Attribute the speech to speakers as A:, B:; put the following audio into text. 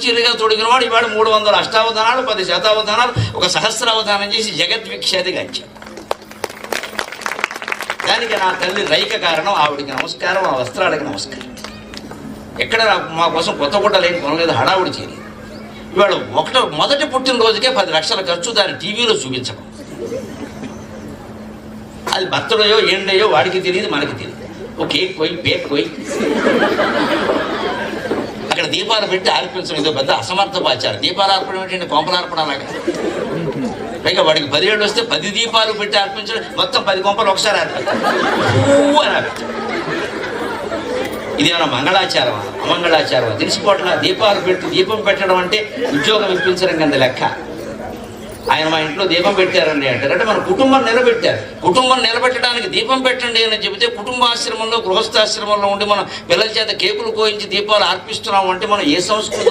A: చిరుగా తొడిగిన వాడు ఇవాడు 300 అష్టావధానాలు 10 శతావధానాలు ఒక సహస్రావధానం చేసి జగద్విఖ్యాతి గంచాడు. దానికి నా తల్లి రైక కారణం. ఆవిడికి నమస్కారం, ఆ వస్త్రాలకి నమస్కారం. ఎక్కడ మా కోసం కొత్త గుడ్డలు ఏం కొనలేదు, హడావుడి చేయలేదు. ఇవాళ మొదటి పుట్టినరోజుకే 10 లక్షల ఖర్చు, దాన్ని టీవీలో చూపించడం. అది బర్త్డేయో ఏండయో వాడికి తెలియదు, మనకి తెలియదు. ఓ కేక్ పోయి పేక్ పోయి అక్కడ దీపాలు పెట్టి ఆర్పించడం ఇదో పెద్ద అసమర్థపాచారు. దీపాలు ఆర్పడం ఏంటంటే కొంపలార్పడం అలాగా. పైగా వాడికి 10 ఏళ్ళు వస్తే 10 దీపాలు పెట్టి అర్పించడం, మొత్తం 10 కొంపలు ఒకసారి అర్పిస్తాడు. ఇదేమైనా మంగళాచారమా అమంగళాచారమా తెలిసిపోవట్లా. దీపం పెట్టడం అంటే ఉద్యోగం ఇప్పించడం కింద లెక్క. ఆయన మా ఇంట్లో దీపం పెట్టారండి అంటారు. అంటే మన కుటుంబం నిలబెట్టారు. కుటుంబం నిలబెట్టడానికి దీపం పెట్టండి అని చెబితే కుటుంబాశ్రమంలో గృహస్థాశ్రమంలో ఉండి మనం పిల్లల చేత కేకులు కోయించి దీపాలు అర్పిస్తున్నాం అంటే మనం ఏ సంస్కృతి